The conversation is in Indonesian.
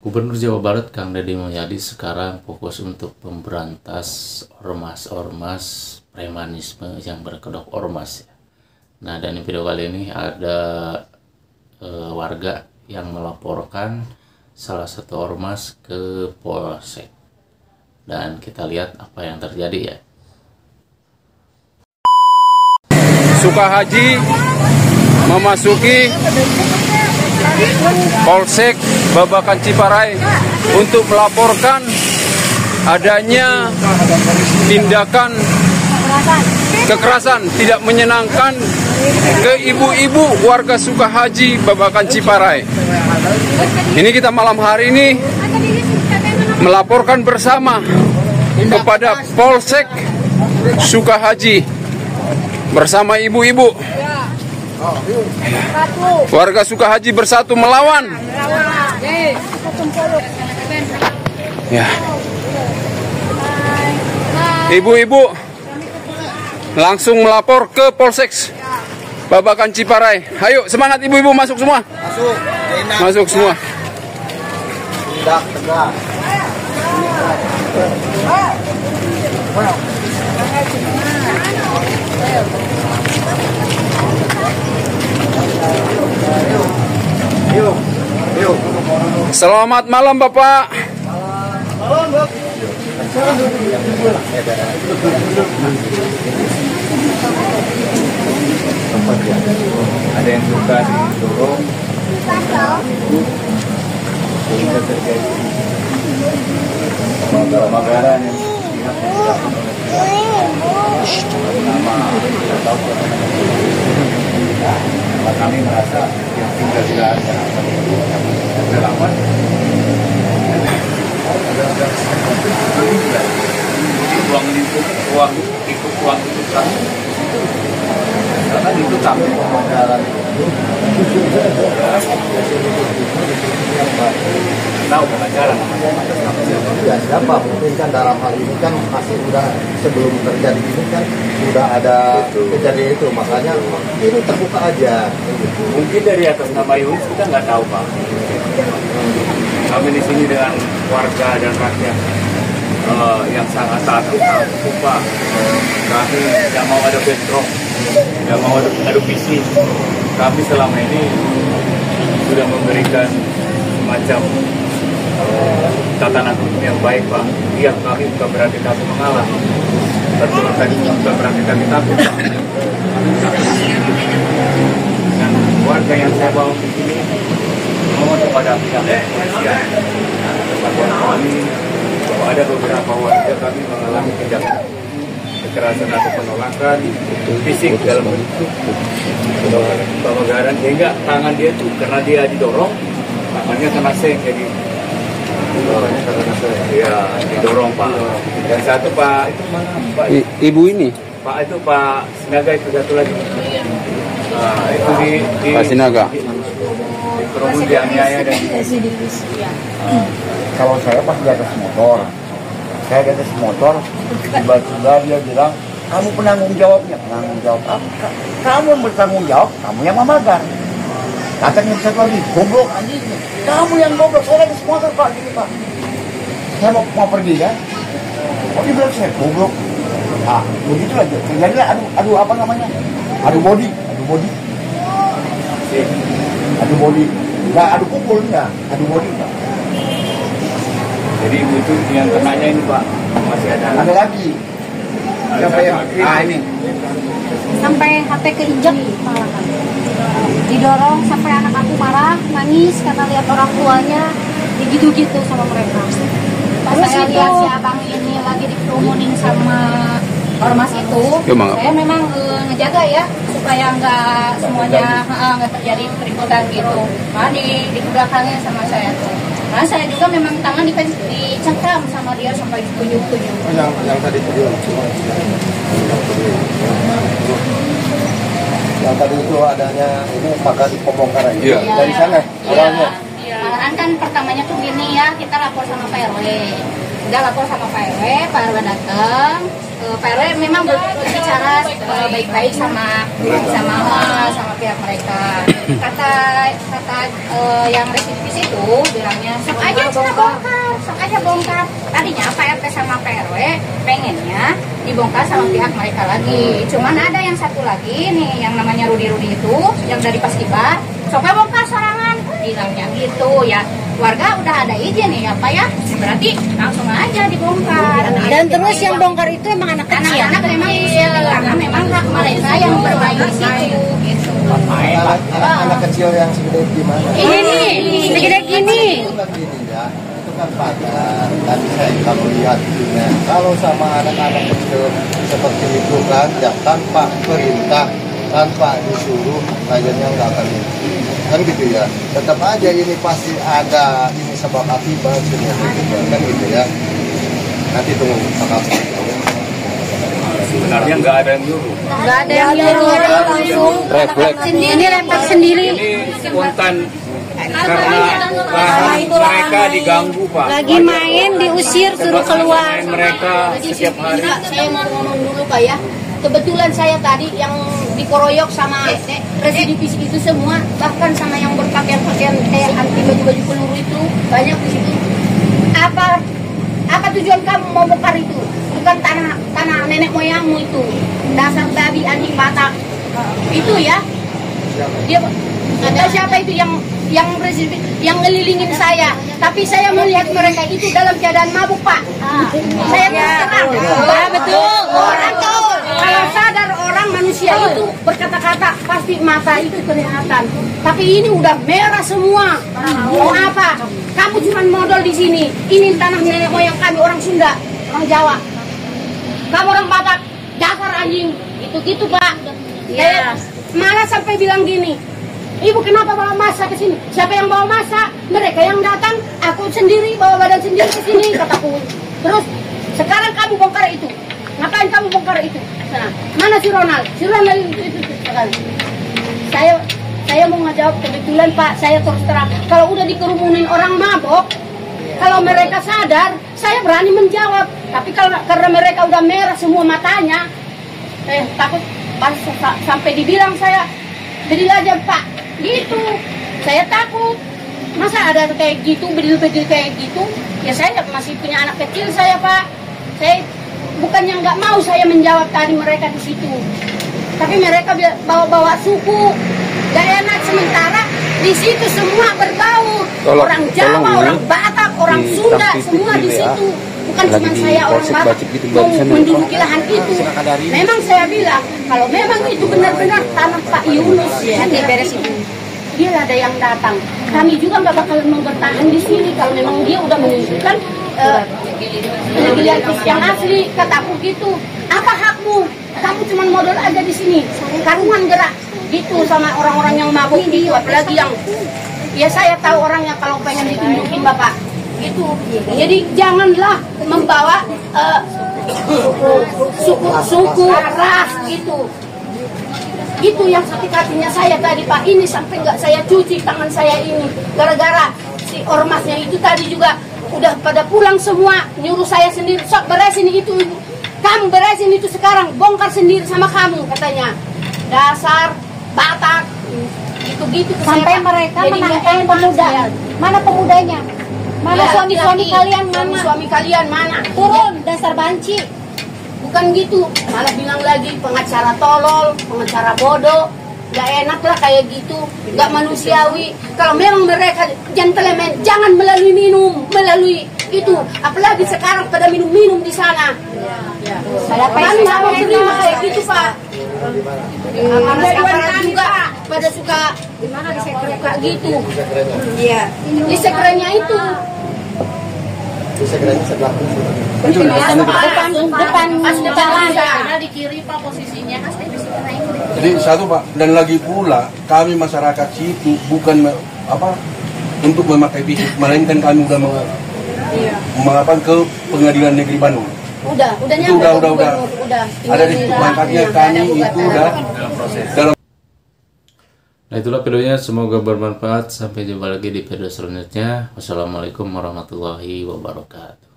Gubernur Jawa Barat Kang Deddy Mulyadi sekarang fokus untuk memberantas ormas-ormas premanisme yang berkedok ormas ya. Nah, dan di video kali ini ada warga yang melaporkan salah satu ormas ke Polsek. Dan kita lihat apa yang terjadi ya. Sukahaji memasuki Polsek Babakan Ciparai untuk melaporkan adanya tindakan kekerasan tidak menyenangkan ke ibu-ibu warga Sukahaji Babakan Ciparai. Ini kita malam hari ini melaporkan bersama kepada Polsek Sukahaji bersama ibu-ibu. Warga Sukahaji bersatu melawan. Ya. Ibu-ibu langsung melapor ke Polsek Babakan Ciparai. Ayo semangat ibu-ibu, masuk semua. Masuk semua. Selamat malam Bapak. Ada yang suka didorong, bisa terjadi pemagaran yang nama kami merasa yang tinggal tidak ada relawan uang itu kami karena itu kami pemagaran tahu pengacara namanya siapa mungkin kan dalam hal ini kan masih sudah sebelum terjadi ini kan sudah ada kejadian itu, makanya ini terbuka aja. Mungkin dari atas nama Yunus kita nggak tahu Pak. Kami di sini dengan warga dan rakyat yang sangat taat Pak. Kami tidak mau ada bentrok, tidak mau ada visi. Kami selama ini sudah memberikan semacam tatanan hukum yang baik Pak. Iya, kami bukan berarti kami mengalah, tapi bukan berarti kami takut Pak. Dan warga yang saya bawa di sini mohon kepada pihak kepolisian, kepada kami bahwa ada beberapa warga kami mengalami tindakan kekerasan atau penolakan fisik dalam bentuk pemagaran, sehingga tangan dia tuh karena dia didorong tangannya kena seng, jadi ya didorong Pak. Dan satu Pak itu mana Pak? Ibu ini Pak itu Pak Sinaga, itu satu lagi. Nah, itu di Pak Sinaga. Di kerumun dianiaya dan Kalau saya pas di atas motor, tiba-tiba dia bilang, kamu penanggung jawabnya. Penanggung jawab apa? Kamu yang bertanggung jawab, kamu yang memagar. Katanya satu lagi, goblok anjing. Kamu yang goblok, saya lagi motor Pak, gini Pak. Saya mau pergi ya. Kok dia bilang saya goblok? Ah, begitu aja. Terjadilah adu apa namanya? Adu body. Nggak adu pukul, enggak. Adu body enggak. jadi ibu itu yang kenanya ini Pak masih ada. Ada lagi. Siapa yang? Ini. Sampai HP keinjak malah kan. Didorong sampai anak aku marah, nangis karena lihat orang tuanya digitu-gitu sama mereka. Pas saya lihat si abang ini lagi dikerumunin sama ormas itu, saya memang ngejaga ya supaya nggak semuanya nggak terjadi keributan gitu. Nah di belakangnya sama saya tuh. Nah saya juga memang tangan dicengkram sama dia sampai tujuh. Yang tadi itu yang tadi itu adanya ini pakai pembongkaran dari sana orangnya. Malahan kan pertamanya tuh gini ya, kita lapor sama Pak RW. Udah lapor sama Pak RW datang, Pak RW memang berbicara baik-baik sama pihak mereka. Kata yang residivis itu bilangnya sok aja bongkar. Tadinya Pak RT sama Pak RW pengennya dibongkar sama pihak mereka lagi. Cuman ada yang satu lagi nih yang namanya Rudi itu yang dari Paskibar, sok bongkar sorangan bilangnya gitu ya. Warga udah ada izin nih ya Pak ya, berarti langsung aja dibongkar. Dan terus yang bongkar itu emang anak kecil. Anak-anak memang karena memang hak mereka yang bermain di situ gitu. Anak kecil yang segede gimana? Ini nih, segede gini. Itu kan gini ya, itu kan pagar. Tadi saya kalau lihat itunya, kalau sama anak-anak kecil seperti itu kan, ya tanpa perintah, tanpa disuruh, akhirnya nggak akan kan gitu ya. Tetap aja ini pasti ada ini sebab akibat kan gitu ya. Nanti tunggu kakak. Sebenarnya nggak ada yang nyuruh. Nggak ada yang nyuruh, langsung Refleks. ini refleks sendiri. Ini spontan karena lahan mereka diganggu Pak. Lagi main diusir suruh keluar. Main mereka setiap hari. Saya mau ngomong dulu Pak ya. Kebetulan saya tadi yang dikeroyok sama residivis itu semua, bahkan sama yang berpakaian kayak anti baju-baju peluru itu banyak di situ. Apa tujuan kamu mau bongkar itu? Bukan tanah nenek moyangmu itu. Dasar babi anjing Batak. Itu ya. Dia atau siapa itu yang residivis yang ngelilingin saya, tapi saya melihat mereka itu dalam keadaan mabuk Pak. Saya terang. Ya, betul. Orang tuh kalau sadar orang manusia itu berkata-kata pasti mata itu kelihatan. Tapi ini udah merah semua. Mau apa? Kamu cuma modal di sini. Ini tanah nenek moyang kami orang Sunda, orang Jawa. Kamu orang Batak, dasar anjing. Gitu-gitu Pak. Saya malah sampai bilang gini. Ibu kenapa bawa masa ke sini? Siapa yang bawa masa? Mereka yang datang, aku sendiri bawa badan sendiri ke sini kataku. Terus sekarang kamu bongkar itu. Ngapain kamu bongkar itu? Sana. Mana si Ronald? Si Ronald itu sekarang. Saya mau ngejawab kebetulan Pak, saya terus terang. Kalau udah dikerumunin orang mabok, kalau mereka sadar, saya berani menjawab. Tapi kalau karena mereka udah merah semua matanya, takut pas sampai dibilang saya bedil aja Pak. Gitu, saya takut. Masa ada kayak gitu, bedil-bedil kayak gitu? Ya saya masih punya anak kecil saya Pak. Saya bukannya nggak mau saya menjawab tadi mereka di situ, tapi mereka bawa-bawa suku, gak enak. Sementara di situ semua berbau. Orang Jawa, orang Batak, orang Sunda, semua di situ. Bukan cuma saya orang Batak mau menduduki lahan itu. Memang saya bilang kalau memang itu benar-benar tanah Pak Yunus ya, nanti beres itu. Dia ada yang datang. Kami juga nggak bakal mau bertahan di sini kalau memang dia udah menunjukkan legalitas yang asli. Kataku gitu. Apa hakmu? Kamu cuma modal aja di sini. Karuan gerak gitu sama orang-orang yang mabuk gitu. Apalagi yang ya saya tahu orangnya kalau pengen ditunjukin Bapak. Gitu. Jadi janganlah membawa suku ras gitu. Itu yang sakit hatinya saya tadi Pak. Ini sampai nggak saya cuci tangan saya ini gara-gara si ormasnya itu tadi juga udah pada pulang semua, nyuruh saya sendiri sok beresin itu. Kamu beresin itu sekarang, bongkar sendiri sama kamu katanya. Dasar Batak gitu-gitu. Sampai mereka menangkap pemuda. Mana pemudanya? Mana ya, suami-suami kalian mana? Suami kalian mana? Turun, dasar banci. Bukan gitu, malah bilang lagi pengacara tolol, pengacara bodoh. Gak enak lah kayak gitu, gak manusiawi. Kalau memang mereka gentleman, jangan melalui itu. Apalagi sekarang pada minum-minum di sana. Saya pengen nggak mau terima kayak gitu Pak. Ada kawan juga pada suka gimana suka gitu. Iya, di sekeranya itu. Di sekeranya sebelah depan jalan. Karena di kiri Pak posisinya. Jadi satu Pak, dan lagi pula kami masyarakat situ bukan untuk memakai fisik, melainkan kami udah mengapan ke Pengadilan Negeri Bandung. Udah Ada di pangkatnya kami itu udah dalam. Nah itulah videonya, semoga bermanfaat. Sampai jumpa lagi di video selanjutnya. Wassalamualaikum warahmatullahi wabarakatuh.